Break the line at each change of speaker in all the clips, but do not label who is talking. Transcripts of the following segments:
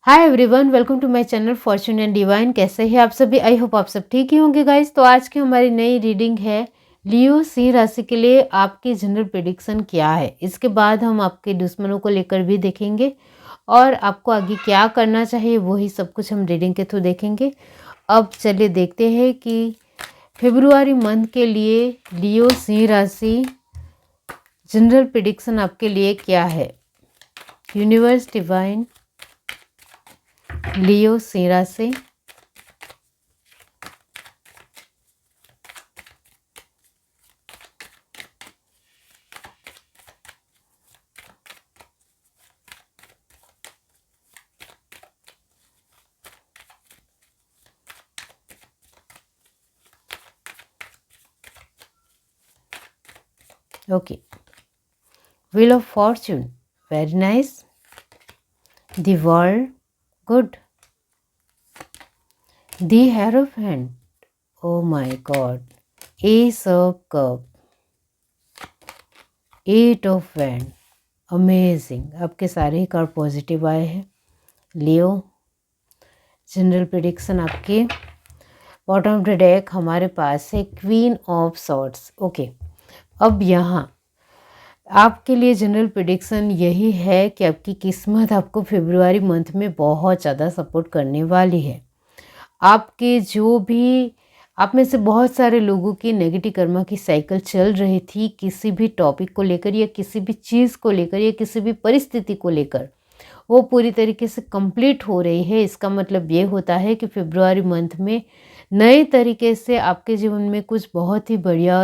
Hi everyone, welcome to my channel fortune and divine. कैसे हैं आप सभी? आई होप आप सब ठीक ही होंगे गाइस। तो आज की हमारी नई रीडिंग है लियो सिंह राशि के लिए आपकी जनरल प्रेडिक्शन क्या है। इसके बाद हम आपके दुश्मनों को लेकर भी देखेंगे और आपको आगे क्या करना चाहिए वही सब कुछ हम रीडिंग के थ्रू देखेंगे। अब चलिए देखते हैं कि फरवरी मंथ के लिए लियो सिंह राशि जनरल प्रेडिक्शन आपके लिए क्या है। यूनिवर्स डिवाइन लियो सिंह राशि। Okay. Wheel of Fortune, very nice. The World, good. The Hierophant, oh my God. Ace of Cup, Eight of Wands, amazing. आपके सारे ही कार्ड पॉजिटिव आए हैं। लियो जनरल प्रेडिक्शन आपके बॉटम ऑफ द डेक हमारे पास है क्वीन ऑफ सॉर्ड्स। ओके, अब यहाँ आपके लिए जनरल प्रेडिक्शन यही है कि आपकी किस्मत आपको फरवरी मंथ में बहुत ज़्यादा सपोर्ट करने वाली है। आपके जो भी आप में से बहुत सारे लोगों की नेगेटिव कर्मा की साइकिल चल रही थी किसी भी टॉपिक को लेकर या किसी भी चीज़ को लेकर या किसी भी परिस्थिति को लेकर, वो पूरी तरीके से कंप्लीट हो रही है। इसका मतलब ये होता है कि फरवरी मंथ में नए तरीके से आपके जीवन में कुछ बहुत ही बढ़िया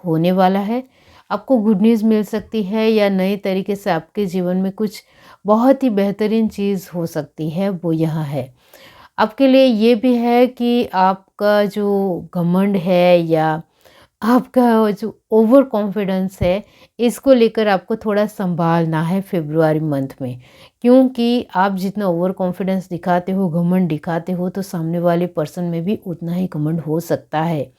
होने वाला है। आपको गुड न्यूज़ मिल सकती है या नए तरीके से आपके जीवन में कुछ बहुत ही बेहतरीन चीज़ हो सकती है, वो यहाँ है। आपके लिए ये भी है कि आपका जो घमंड है या आपका जो ओवर कॉन्फिडेंस है, इसको लेकर आपको थोड़ा संभालना है फरवरी मंथ में। क्योंकि आप जितना ओवर कॉन्फिडेंस दिखाते हो, घमंड दिखाते हो, तो सामने वाले पर्सन में भी उतना ही घमंड हो सकता है।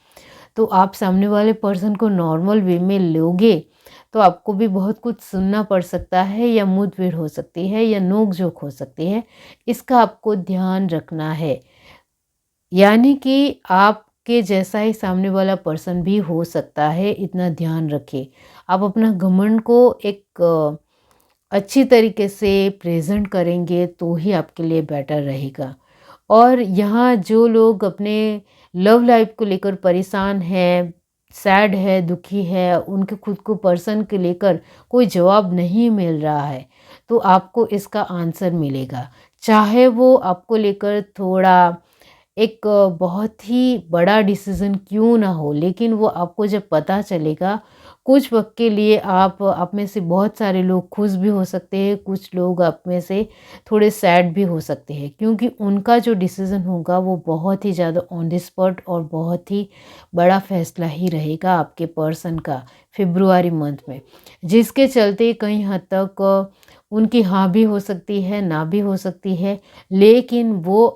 तो आप सामने वाले पर्सन को नॉर्मल वे में लोगे तो आपको भी बहुत कुछ सुनना पड़ सकता है या मुठभेड़ हो सकती है या नोक झोंक हो सकती है। इसका आपको ध्यान रखना है। यानी कि आपके जैसा ही सामने वाला पर्सन भी हो सकता है, इतना ध्यान रखें। आप अपना घमंड को एक अच्छी तरीके से प्रेजेंट करेंगे तो ही आपके लिए बेटर रहेगा। और यहाँ जो लोग अपने लव लाइफ को लेकर परेशान हैं, सैड है, दुखी है, उनके खुद को पर्सन के लेकर कोई जवाब नहीं मिल रहा है, तो आपको इसका आंसर मिलेगा। चाहे वो आपको लेकर थोड़ा एक बहुत ही बड़ा डिसीज़न क्यों ना हो, लेकिन वो आपको जब पता चलेगा, कुछ वक्त के लिए आप में से बहुत सारे लोग खुश भी हो सकते हैं, कुछ लोग आप में से थोड़े सैड भी हो सकते हैं। क्योंकि उनका जो डिसीज़न होगा वो बहुत ही ज़्यादा ऑन द स्पॉट और बहुत ही बड़ा फैसला ही रहेगा आपके पर्सन का फरवरी मंथ में, जिसके चलते कहीं हद तक उनकी हाँ भी हो सकती है, ना भी हो सकती है। लेकिन वो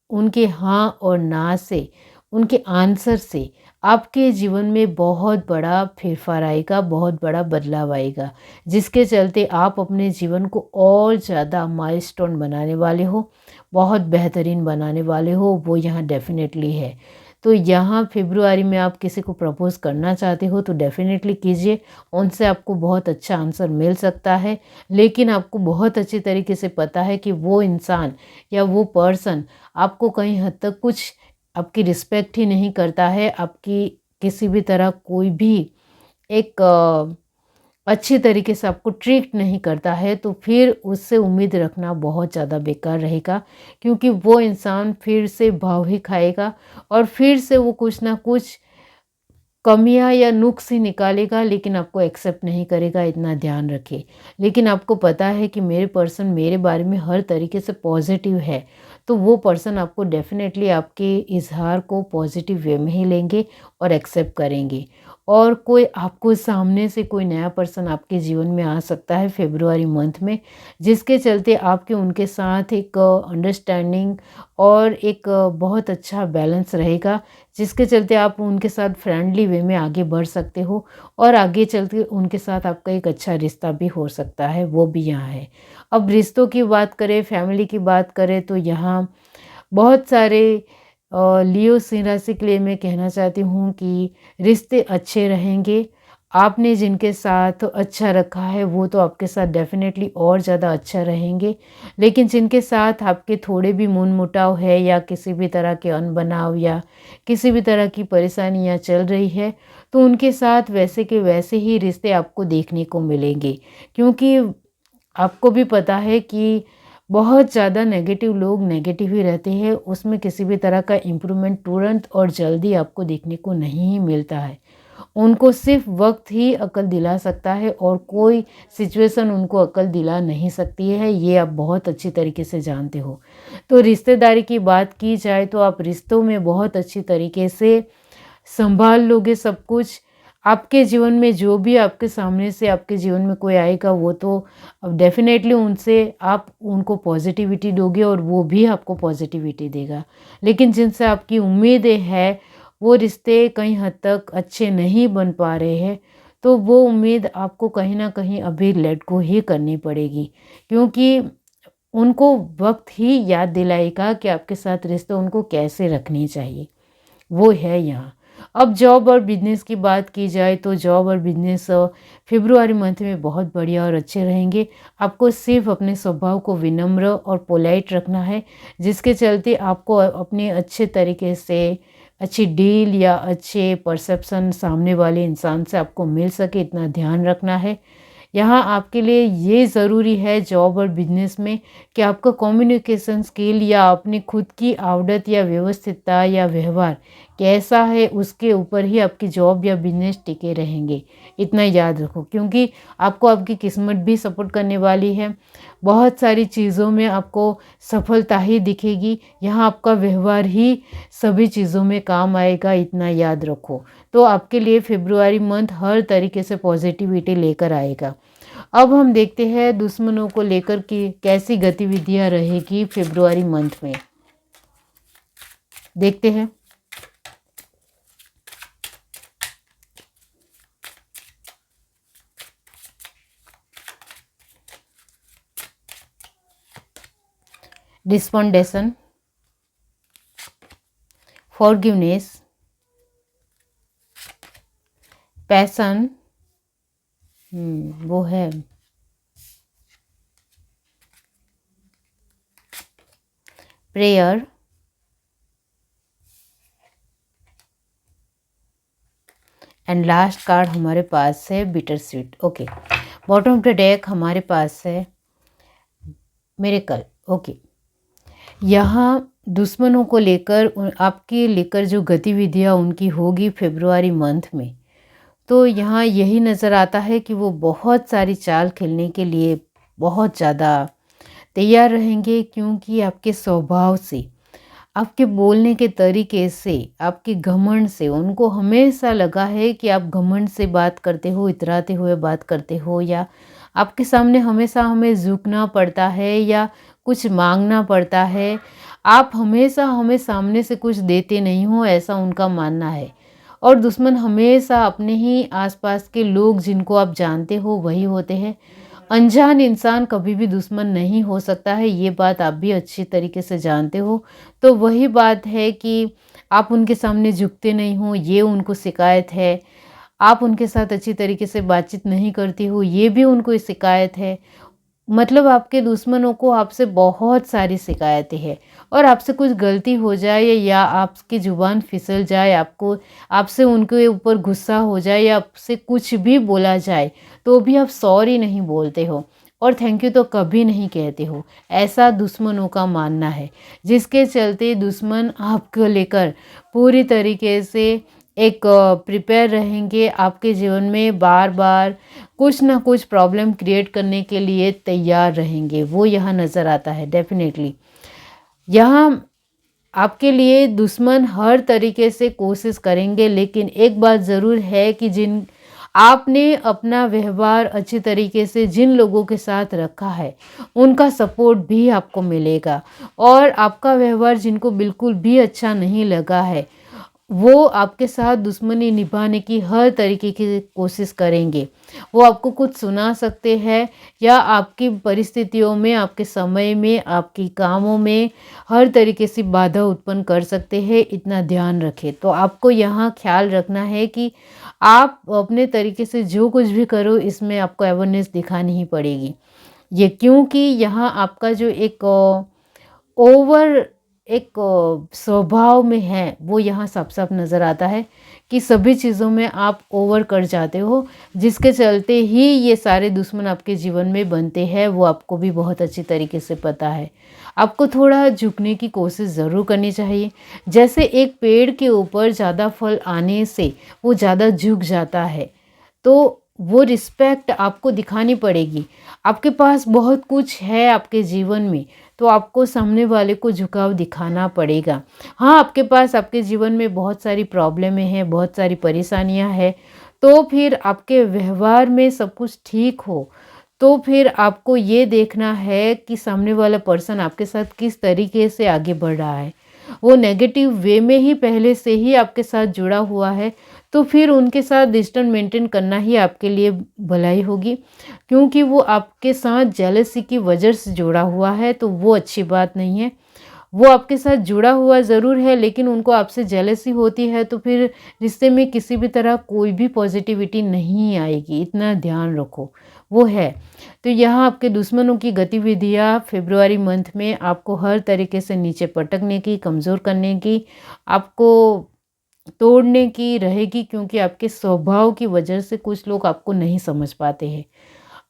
उनके हाँ और ना से, उनके आंसर से आपके जीवन में बहुत बड़ा फेरफार आएगा, बहुत बड़ा बदलाव आएगा, जिसके चलते आप अपने जीवन को और ज़्यादा माइलस्टोन बनाने वाले हो, बहुत बेहतरीन बनाने वाले हो। वो यहाँ डेफिनेटली है। तो यहाँ फरवरी में आप किसी को प्रपोज़ करना चाहते हो तो डेफिनेटली कीजिए, उनसे आपको बहुत अच्छा आंसर मिल सकता है। लेकिन आपको बहुत अच्छी तरीके से पता है कि वो इंसान या वो पर्सन आपको कहीं हद तक कुछ आपकी रिस्पेक्ट ही नहीं करता है, आपकी किसी भी तरह कोई भी एक अच्छी तरीके से आपको ट्रीट नहीं करता है, तो फिर उससे उम्मीद रखना बहुत ज़्यादा बेकार रहेगा। क्योंकि वो इंसान फिर से भाव ही खाएगा और फिर से वो कुछ ना कुछ कमियां या नुक्स ही निकालेगा, लेकिन आपको एक्सेप्ट नहीं करेगा, इतना ध्यान रखिए। लेकिन आपको पता है कि मेरे पर्सन मेरे बारे में हर तरीके से पॉजिटिव है, तो वो पर्सन आपको डेफिनेटली आपके इजहार को पॉजिटिव वे में ही लेंगे और एक्सेप्ट करेंगे। और कोई आपको सामने से कोई नया पर्सन आपके जीवन में आ सकता है फरवरी मंथ में, जिसके चलते आपके उनके साथ एक अंडरस्टैंडिंग और एक बहुत अच्छा बैलेंस रहेगा, जिसके चलते आप उनके साथ फ्रेंडली वे में आगे बढ़ सकते हो और आगे चलते उनके साथ आपका एक अच्छा रिश्ता भी हो सकता है, वो भी यहाँ है। अब रिश्तों की बात करें, फैमिली की बात करें, तो यहाँ बहुत सारे लियो सिंह राशि के लिए मैं कहना चाहती हूँ कि रिश्ते अच्छे रहेंगे। आपने जिनके साथ अच्छा रखा है वो तो आपके साथ डेफिनेटली और ज़्यादा अच्छा रहेंगे, लेकिन जिनके साथ आपके थोड़े भी मनमुटाव है या किसी भी तरह के अनबनाव या किसी भी तरह की परेशानियाँ चल रही है, तो उनके साथ वैसे के वैसे ही रिश्ते आपको देखने को मिलेंगे। क्योंकि आपको भी पता है कि बहुत ज़्यादा नेगेटिव लोग नेगेटिव ही रहते हैं, उसमें किसी भी तरह का इम्प्रूवमेंट तुरंत और जल्दी आपको देखने को नहीं मिलता है। उनको सिर्फ वक्त ही अकल दिला सकता है और कोई सिचुएशन उनको अकल दिला नहीं सकती है, ये आप बहुत अच्छी तरीके से जानते हो। तो रिश्तेदारी की बात की जाए तो आप रिश्तों में बहुत अच्छी तरीके से संभाल लोगे सब कुछ। आपके जीवन में जो भी आपके सामने से आपके जीवन में कोई आएगा वो तो अब डेफिनेटली उनसे आप उनको पॉजिटिविटी दोगे और वो भी आपको पॉजिटिविटी देगा। लेकिन जिनसे आपकी उम्मीदें हैं वो रिश्ते कहीं हद तक अच्छे नहीं बन पा रहे हैं, तो वो उम्मीद आपको कहीं ना कहीं अभी लेट गो ही करनी पड़ेगी, क्योंकि उनको वक्त ही याद दिलाएगा कि आपके साथ रिश्ते उनको कैसे रखनी चाहिए, वो है यहाँ। अब जॉब और बिजनेस की बात की जाए तो जॉब और बिजनेस फरवरी मंथ में बहुत बढ़िया और अच्छे रहेंगे। आपको सिर्फ अपने स्वभाव को विनम्र और पोलाइट रखना है, जिसके चलते आपको अपने अच्छे तरीके से अच्छी डील या अच्छे परसेप्शन सामने वाले इंसान से आपको मिल सके, इतना ध्यान रखना है। यहाँ आपके लिए ये ज़रूरी है जॉब और बिजनेस में कि आपका कम्युनिकेशन स्किल या अपनी खुद की आवड़त या व्यवस्थितता या व्यवहार कैसा है, उसके ऊपर ही आपकी जॉब या बिजनेस टिके रहेंगे, इतना याद रखो। क्योंकि आपको आपकी किस्मत भी सपोर्ट करने वाली है, बहुत सारी चीज़ों में आपको सफलता ही दिखेगी। यहाँ आपका व्यवहार ही सभी चीज़ों में काम आएगा, इतना याद रखो। तो आपके लिए फरवरी मंथ हर तरीके से पॉजिटिविटी लेकर आएगा। अब हम देखते हैं दुश्मनों को लेकर कि कैसी गतिविधियां रहेगी फरवरी मंथ में, देखते हैं। डिस्पॉन्डेशन, फॉरगिवनेस, पैशन, वो है प्रेयर, एंड लास्ट कार्ड हमारे पास है bitter sweet. Okay, bottom of the deck हमारे पास है मिरेकल। ओके, यहाँ दुश्मनों को लेकर आपके लेकर जो गतिविधियाँ उनकी होगी फरवरी मंथ में, तो यहाँ यही नज़र आता है कि वो बहुत सारी चाल खेलने के लिए बहुत ज़्यादा तैयार रहेंगे, क्योंकि आपके स्वभाव से, आपके बोलने के तरीके से, आपके घमंड से उनको हमेशा लगा है कि आप घमंड से बात करते हो, इतराते हुए बात करते हो, या आपके सामने हमेशा हमें झुकना पड़ता है या कुछ मांगना पड़ता है। आप हमेशा हमें सामने से कुछ देते नहीं हो, ऐसा उनका मानना है। और दुश्मन हमेशा अपने ही आसपास के लोग जिनको आप जानते हो वही होते हैं। अनजान इंसान कभी भी दुश्मन नहीं हो सकता है, ये बात आप भी अच्छी तरीके से जानते हो। तो वही बात है कि आप उनके सामने झुकते नहीं हो, ये उनको शिकायत है। आप उनके साथ अच्छी तरीके से बातचीत नहीं करती हो, ये भी उनको शिकायत है। मतलब आपके दुश्मनों को आपसे बहुत सारी शिकायतें हैं, और आपसे कुछ गलती हो जाए या आपकी ज़ुबान फिसल जाए, आपसे उनके ऊपर गुस्सा हो जाए या आपसे कुछ भी बोला जाए, तो भी आप सॉरी नहीं बोलते हो और थैंक यू तो कभी नहीं कहते हो, ऐसा दुश्मनों का मानना है। जिसके चलते दुश्मन आपको लेकर पूरी तरीके से एक प्रिपेयर रहेंगे, आपके जीवन में बार बार कुछ ना कुछ प्रॉब्लम क्रिएट करने के लिए तैयार रहेंगे, वो यहाँ नज़र आता है डेफिनेटली। यहाँ आपके लिए दुश्मन हर तरीके से कोशिश करेंगे, लेकिन एक बात ज़रूर है कि जिन आपने अपना व्यवहार अच्छी तरीके से जिन लोगों के साथ रखा है उनका सपोर्ट भी आपको मिलेगा, और आपका व्यवहार जिनको बिल्कुल भी अच्छा नहीं लगा है वो आपके साथ दुश्मनी निभाने की हर तरीके की कोशिश करेंगे। वो आपको कुछ सुना सकते हैं या आपकी परिस्थितियों में, आपके समय में, आपकी कामों में हर तरीके से बाधा उत्पन्न कर सकते हैं, इतना ध्यान रखें। तो आपको यहाँ ख्याल रखना है कि आप अपने तरीके से जो कुछ भी करो इसमें आपको अवेयरनेस दिखानी ही पड़ेगी। ये क्योंकि यहाँ आपका जो एक ओवर एक स्वभाव में है वो यहाँ साफ साफ नज़र आता है कि सभी चीज़ों में आप ओवर कर जाते हो, जिसके चलते ही ये सारे दुश्मन आपके जीवन में बनते हैं। वो आपको भी बहुत अच्छी तरीके से पता है। आपको थोड़ा झुकने की कोशिश ज़रूर करनी चाहिए। जैसे एक पेड़ के ऊपर ज़्यादा फल आने से वो ज़्यादा झुक जाता है, तो वो रिस्पेक्ट आपको दिखानी पड़ेगी। आपके पास बहुत कुछ है आपके जीवन में, तो आपको सामने वाले को झुकाव दिखाना पड़ेगा। हाँ, आपके पास आपके जीवन में बहुत सारी प्रॉब्लमें हैं, बहुत सारी परेशानियां हैं, तो फिर आपके व्यवहार में सब कुछ ठीक हो, तो फिर आपको ये देखना है कि सामने वाला पर्सन आपके साथ किस तरीके से आगे बढ़ रहा है। वो नेगेटिव वे में ही पहले से ही आपके साथ जुड़ा हुआ है, तो फिर उनके साथ डिस्टेंस मेंटेन करना ही आपके लिए भलाई होगी, क्योंकि वो आपके साथ जेलसी की वजह से जुड़ा हुआ है, तो वो अच्छी बात नहीं है। वो आपके साथ जुड़ा हुआ ज़रूर है, लेकिन उनको आपसे जेलसी होती है, तो फिर रिश्ते में किसी भी तरह कोई भी पॉजिटिविटी नहीं आएगी, इतना ध्यान रखो। वो है तो यहाँ आपके दुश्मनों की गतिविधियाँ फरवरी मंथ में आपको हर तरीके से नीचे पटकने की, कमज़ोर करने की, आपको तोड़ने की रहेगी, क्योंकि आपके स्वभाव की वजह से कुछ लोग आपको नहीं समझ पाते हैं।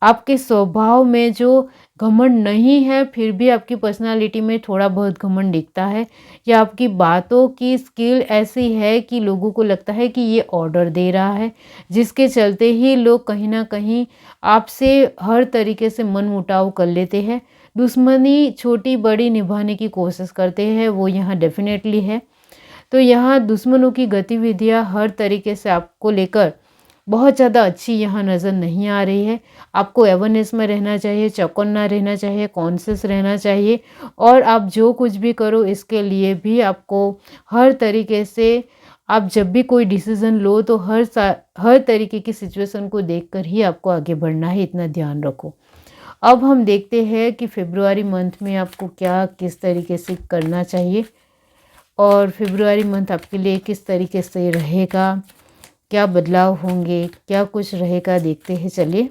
आपके स्वभाव में जो घमंड नहीं है, फिर भी आपकी पर्सनालिटी में थोड़ा बहुत घमंड दिखता है, या आपकी बातों की स्किल ऐसी है कि लोगों को लगता है कि ये ऑर्डर दे रहा है, जिसके चलते ही लोग कहीं ना कहीं आपसे हर तरीके से मनमुटाव कर लेते हैं। दुश्मनी छोटी बड़ी निभाने की कोशिश करते हैं, वो यहाँ डेफिनेटली है। तो यहाँ दुश्मनों की गतिविधियाँ हर तरीके से आपको लेकर बहुत ज़्यादा अच्छी यहाँ नज़र नहीं आ रही है। आपको अवेयरनेस में रहना चाहिए, चौकन्ना रहना चाहिए, कॉन्शियस रहना चाहिए, और आप जो कुछ भी करो इसके लिए भी आपको हर तरीके से, आप जब भी कोई डिसीज़न लो तो हर तरीके की सिचुएशन को देखकर ही आपको आगे बढ़ना है, इतना ध्यान रखो। अब हम देखते हैं कि फरवरी मंथ में आपको क्या किस तरीके से करना चाहिए, और फरवरी मंथ आपके लिए किस तरीके से रहेगा, क्या बदलाव होंगे, क्या कुछ रहेगा, देखते हैं। चलिए,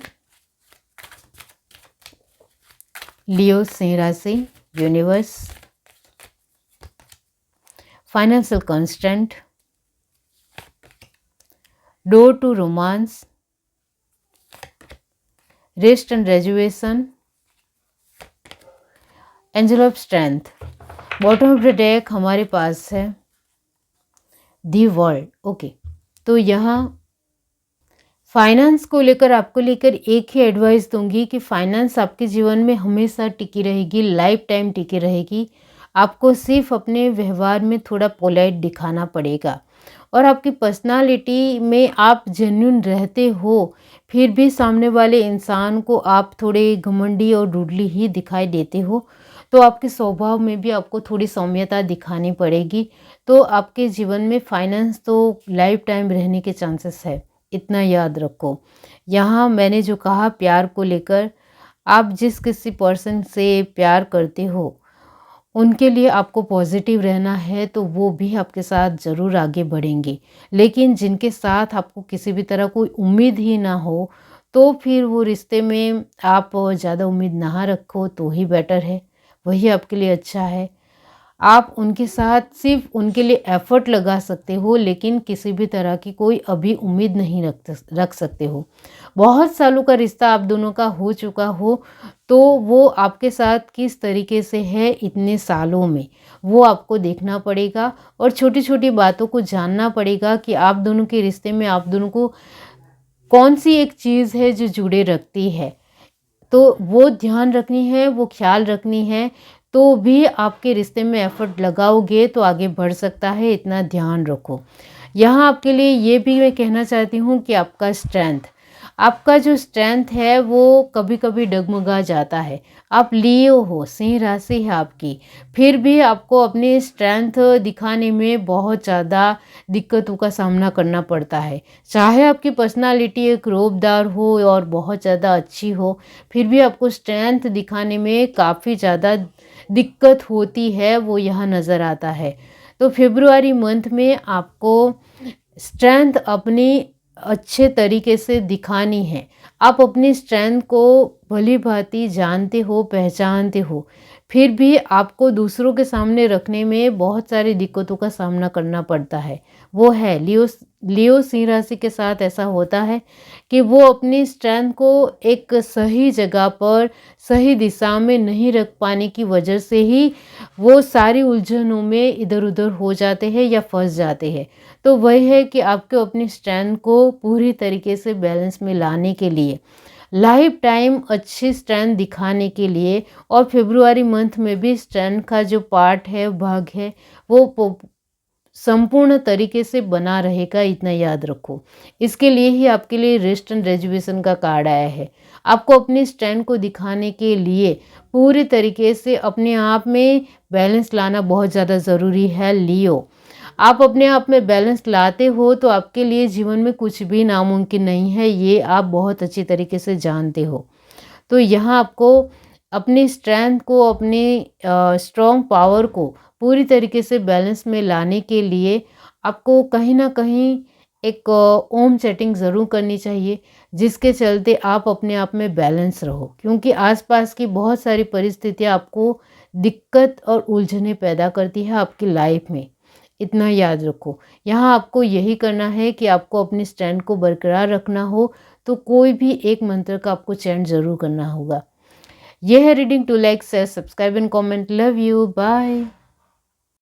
लियो सिंह राशि, universe, financial constant, door to romance, rest and rejuvenation, angel of strength. Bottom of the deck हमारे पास है दी वर्ल्ड। ओके, तो यहाँ फाइनेंस को लेकर आपको लेकर एक ही एडवाइस दूंगी कि फाइनेंस आपके जीवन में हमेशा टिकी रहेगी, लाइफ टाइम टिकी रहेगी। आपको सिर्फ अपने व्यवहार में थोड़ा पोलाइट दिखाना पड़ेगा, और आपकी पर्सनालिटी में आप जेन्युइन रहते हो, फिर भी सामने वाले इंसान को आप थोड़े घमंडी और रूडली ही दिखाई देते हो, तो आपके स्वभाव में भी आपको थोड़ी सौम्यता दिखानी पड़ेगी। तो आपके जीवन में फाइनेंस तो लाइफ टाइम रहने के चांसेस है, इतना याद रखो। यहाँ मैंने जो कहा प्यार को लेकर, आप जिस किसी पर्सन से प्यार करते हो उनके लिए आपको पॉजिटिव रहना है, तो वो भी आपके साथ ज़रूर आगे बढ़ेंगे। लेकिन जिनके साथ आपको किसी भी तरह कोई उम्मीद ही ना हो, तो फिर वो रिश्ते में आप ज़्यादा उम्मीद ना रखो तो ही बेटर है, वही आपके लिए अच्छा है। आप उनके साथ सिर्फ उनके लिए एफर्ट लगा सकते हो, लेकिन किसी भी तरह की कोई अभी उम्मीद नहीं रख सकते हो। बहुत सालों का रिश्ता आप दोनों का हो चुका हो, तो वो आपके साथ किस तरीके से है इतने सालों में, वो आपको देखना पड़ेगा, और छोटी छोटी बातों को जानना पड़ेगा कि आप दोनों के रिश्ते में आप दोनों को कौन सी एक चीज़ है जो जुड़े रखती है। तो वो ध्यान रखनी है, वो ख्याल रखनी है। तो भी आपके रिश्ते में एफर्ट लगाओगे तो आगे बढ़ सकता है, इतना ध्यान रखो। यहाँ आपके लिए ये भी मैं कहना चाहती हूँ कि आपका जो स्ट्रेंथ है वो कभी कभी डगमगा जाता है। आप लियो हो, सिंह राशि है आपकी, फिर भी आपको अपनी स्ट्रेंथ दिखाने में बहुत ज़्यादा दिक्कतों का सामना करना पड़ता है। चाहे आपकी पर्सनालिटी एक रौबदार हो और बहुत ज़्यादा अच्छी हो, फिर भी आपको स्ट्रेंथ दिखाने में काफ़ी ज़्यादा दिक्कत होती है, वो यहाँ नज़र आता है। तो फेब्रुआरी मंथ में आपको स्ट्रेंथ अपनी अच्छे तरीके से दिखानी है। आप अपनी स्ट्रेंथ को भली भांति जानते हो, पहचानते हो, फिर भी आपको दूसरों के सामने रखने में बहुत सारी दिक्कतों का सामना करना पड़ता है। वो है लियो सिंह राशि के साथ ऐसा होता है कि वो अपनी स्ट्रेंथ को एक सही जगह पर, सही दिशा में नहीं रख पाने की वजह से ही वो सारी उलझनों में इधर उधर हो जाते हैं या फंस जाते हैं। तो वही है कि आपको अपनी स्ट्रेंथ को पूरी तरीके से बैलेंस में लाने के लिए, लाइफ टाइम अच्छी स्ट्रेंथ दिखाने के लिए, और फेब्रुआरी मंथ में भी स्ट्रेंथ का जो पार्ट है, भाग है, वो संपूर्ण तरीके से बना रहेगा, इतना याद रखो। इसके लिए ही आपके लिए रेस्ट एंड रेजुवेशन का कार्ड आया है। आपको अपनी स्ट्रेंथ को दिखाने के लिए पूरी तरीके से अपने आप में बैलेंस लाना बहुत ज़्यादा ज़रूरी है लियो। आप अपने आप में बैलेंस लाते हो तो आपके लिए जीवन में कुछ भी नामुमकिन नहीं है, ये आप बहुत अच्छी तरीके से जानते हो। तो यहाँ आपको अपनी स्ट्रेंथ को, अपनी स्ट्रॉन्ग पावर को पूरी तरीके से बैलेंस में लाने के लिए आपको कहीं ना कहीं एक ओम सेटिंग ज़रूर करनी चाहिए, जिसके चलते आप अपने आप में बैलेंस रहो, क्योंकि आसपास की बहुत सारी परिस्थितियाँ आपको दिक्कत और उलझने पैदा करती है आपकी लाइफ में, इतना याद रखो। यहाँ आपको यही करना है कि आपको अपनी स्ट्रेंथ को बरकरार रखना हो तो कोई भी एक मंत्र का आपको चैंट ज़रूर करना होगा। यह है reading. To like, share, subscribe and comment. Love you, bye.